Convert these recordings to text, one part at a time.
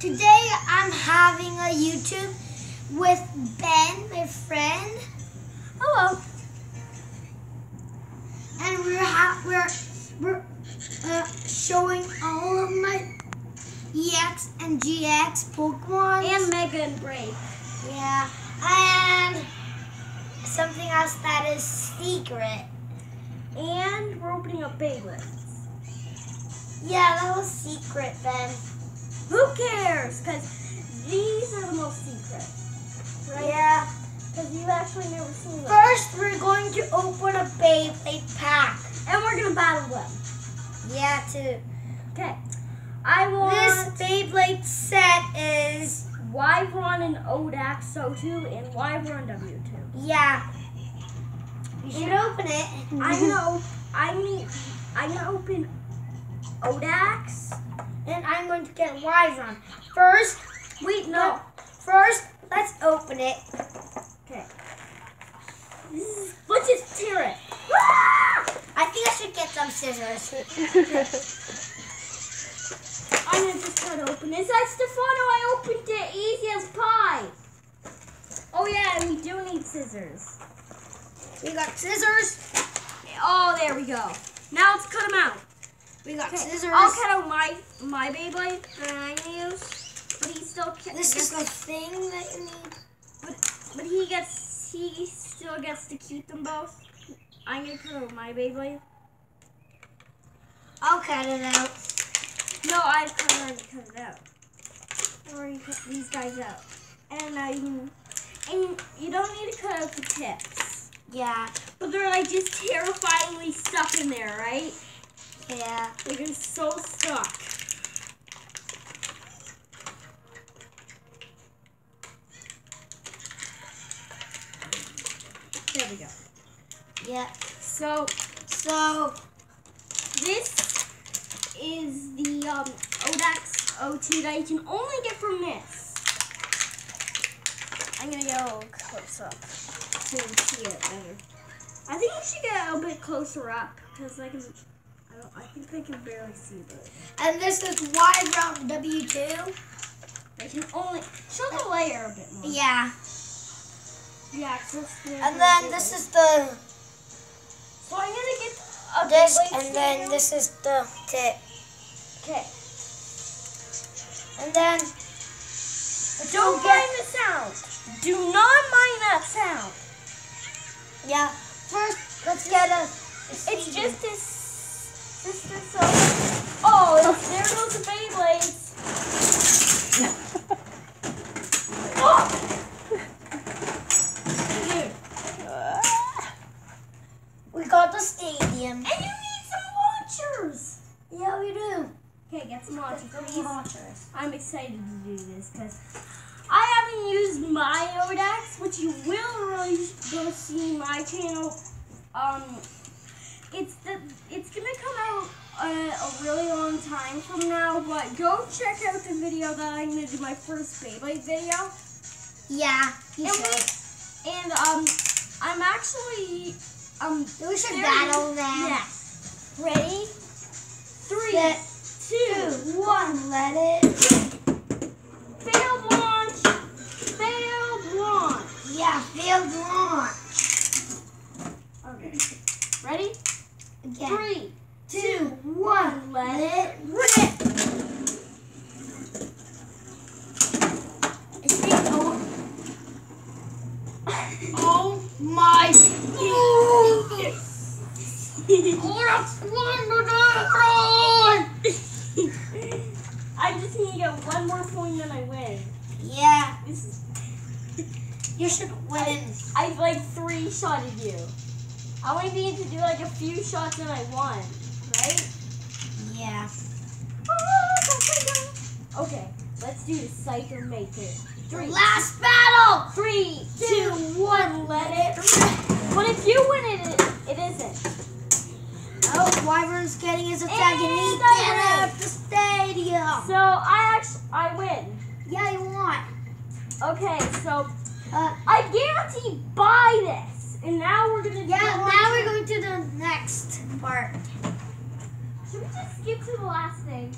Today I'm having a YouTube with Ben, my friend. Hello. And we're showing all of my EX and GX Pokemon. And Mega and Break. Yeah. And something else that is secret. And we're opening up Beyblades. Yeah, that was secret, Ben. Who cares? Because these are the most secret. Right? Yeah. Because you've actually never seen them. First, we're going to open a Beyblade pack. And we're going to battle them. Yeah, too. Okay. I want... This Beyblade set is... WYVRON and ODAX O2 and WYVRON W2. Yeah. You should open it. I know. I'm going to open ODAX. And I'm going to get WYVRON. First, First, let's open it. Okay. Let's just tear it. I think I should get some scissors. I'm going to just try to open this. Stefano, I opened it easy as pie. Oh yeah, and we do need scissors. We got scissors. Oh, there we go. Now let's cut them out. We got scissors. I'll cut out my Beyblade that I use, but he still This is the thing that you need. But he still gets to keep them both. I'm gonna cut out my Beyblade. I'll cut it out. No, I've already cut it out. I already cut these guys out, and you don't need to cut out the tips. Yeah. But they're like just terrifyingly stuck in there, right? Yeah. They're just so stuck. There we go. Yeah. So this is the ODAX O2 that you can only get from this. I'm gonna go close up so you can see it better. I think you should get a little bit closer up because I think I can barely see it. And this is WYVRON W2. I can only show the layer a bit more. Yeah. Yeah. And then this is the So I'm gonna get this, and then this is the tip. Okay. And then Don't mind the sound. Do not mind that sound. yeah. First, let's get a. It's just this. Oh, there goes the Beyblades. Oh! We got the stadium. And you need some launchers. Yeah, we do. Okay, get some launchers, please. Launchers. I'm excited to do this because I haven't used my ODAX, which you will really go see my channel. It's gonna come out a really long time from now, but go check out the video that I'm gonna do my first Beyblade video. Yeah, you should. And I'm actually We should battle now. Yes. Ready? 3, Set, 2, 1. Let it. Failed launch. Failed launch. Yeah, failed launch. Okay. Ready? Again. 3, 2, 1. Let it rip. Oh my goodness. I just need to get one more point and I win. Yeah. You should win. I like 3-shotted you. I only need to do like a few shots and I won, right? Yeah. Okay, let's do the Psycho Maker. Last battle. 3, 2, 1, let it rip. But if you win it isn't. Oh, Wyvern's getting his attack and he get out the stadium. So I win. Yeah, you won. Okay, so I guarantee buy this. And now we're gonna now we're going to the next part. Should we just skip to the last thing?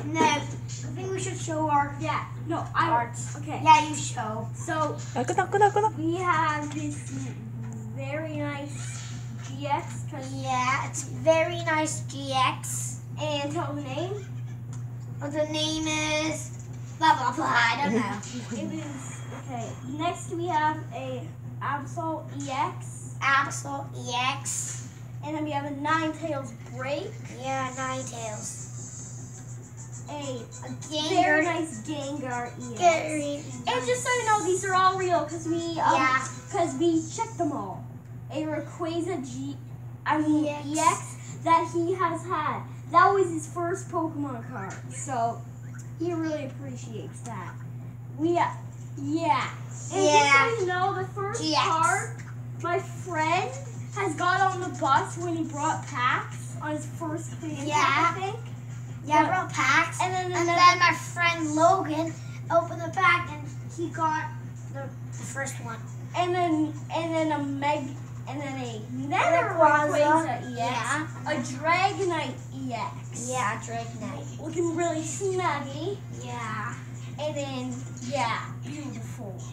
No. think we should show our cards. Okay. Yeah, you show. So we have this very nice GX. Yeah, it's very nice GX. And tell the name. Oh, the name is blah blah blah. I don't know. It is okay. Next we have a Absol EX. Absol EX. And then we have a Ninetales Break. Yeah, Ninetales. A Gengar. very nice Gengar EX. And just so you know, these are all real because we checked them all. A Rayquaza EX that he has had. That was his first Pokemon card, so he really appreciates that. And just so you know, the first card my friend has got on the bus when he brought packs on his first cleaning pack, I think. Yeah, I brought packs. And then my friend Logan opened the pack and he got the first one. And then another Rayquaza EX. Yeah. A Dragonite EX. Yeah, Dragonite. Looking really snuggy. Yeah. And then,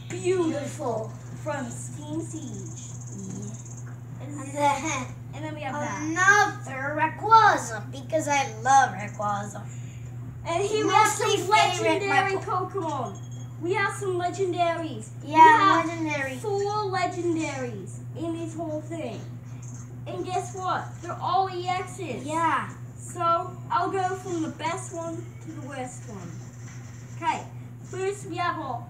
beautiful. From Steam Siege. Yeah. And then we have another Rayquaza because I love Rayquaza. And he has some legendary Pokemon. We have some legendaries. Yeah, legendary. 4 legendaries in this whole thing. And guess what? They're all EXs. Yeah. So I'll go from the best one to the worst one. Okay. First we have a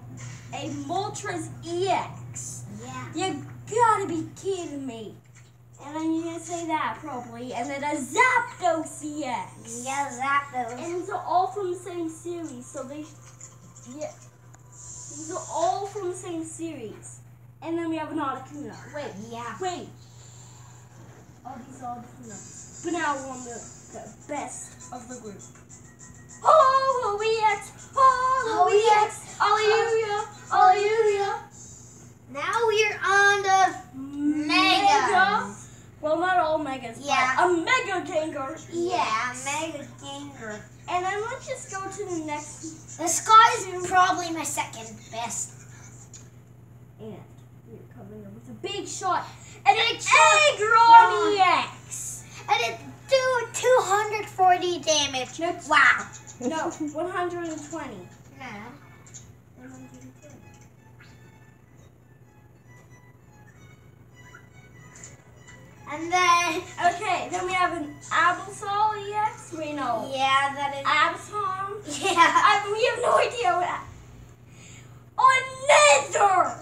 Moltres EX. Yeah. You gotta be kidding me. And then you're gonna say that probably. And then a Zapdos EX. Yeah, Zapdos. And they're all from the same series, so these are all from the same series. And then we have an Articuno. Wait. Oh, these are all different ones. But now we're on the best of the group. Holo EX! Holo EX! Hallelujah! Now we're on the Mega. Well, not all Megas, yeah. But a Mega Gengar. Yeah, Mega Gengar. And then let's just go to the next. The Sky is probably my second best. And we're coming up with a big shot. And an Aggron EX. And it do 240 damage. No, wow. No, 120. No. And then... Okay, then we have an Absol EX. We know. Yeah, that is... Absol. Yeah. We have no idea what... Another!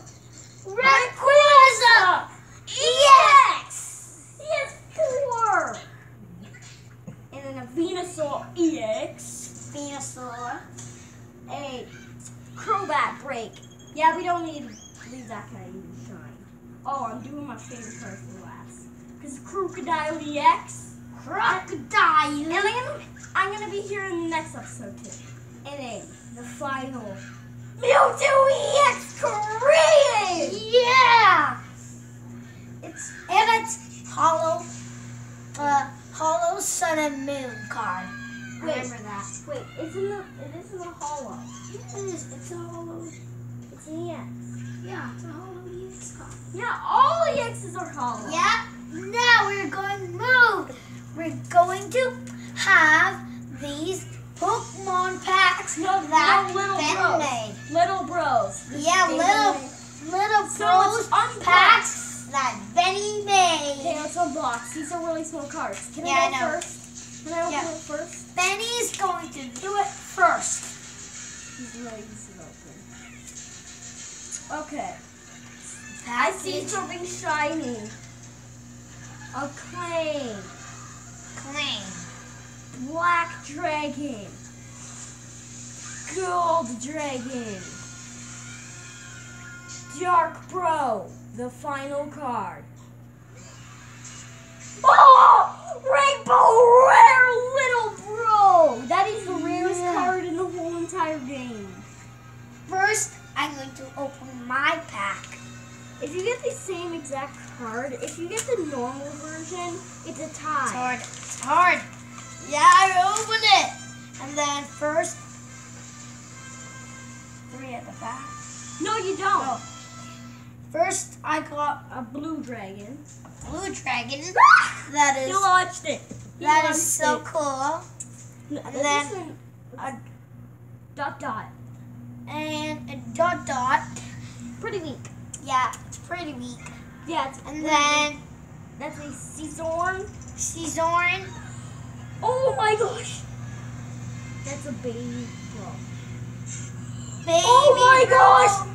Rayquaza EX! He has 4! And then a Venusaur EX. Venusaur. A Crobat Break. Yeah, we don't need to leave that guy even shine. Oh, I'm doing my favorite card for last. Because Crocodile EX. Crocodile. And I'm gonna be here in the next episode too. And then the final Mewtwo EX created. Yeah. It's hollow. Hollow Sun and Moon card. Remember that. Wait, it isn't a hollow. It is. It's a hollow. It's an EX. Yeah, it's a hollow EX card. Yeah, all EXs are hollow. Yeah. Now we're going to move. We're going to have these Pokemon packs that Ben made. Little bros. Yeah, little bros packs that Benny made. Okay, let's unbox. These are really small cards. Can I go first? Can I open it first? Benny's going to do it first. He's really easy to open. Okay. I see something shiny. A Claim. Black Dragon. Gold Dragon. Dark Bro. The final card. Oh! Rainbow Rare Little Bro! That is the rarest card in the whole entire game. First, I'm going to open my pack. If you get the same exact card, if you get the normal version, it's a tie. It's hard. Yeah, I opened it. And then first, way at the back. No, you don't. Oh. First, I got A blue dragon. blue dragon. That is. You watched it. That is so cool. And then a dot. And a dot. Pretty weak. Yeah, it's pretty weak. Yeah, And then that's a Caesarn. Caesarn. Oh my gosh. That's a baby bro. Baby Oh my gosh.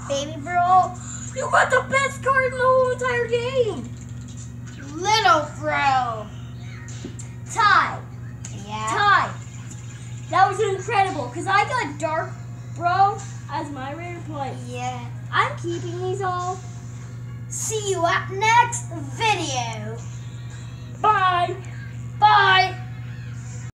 Baby bro. You got the best card in the whole entire game. Little bro. Tie. Yeah. Tie. That was incredible because I got Dark Bro as my rare play. Yeah. I'm keeping these all. See you at next video. Bye. Bye.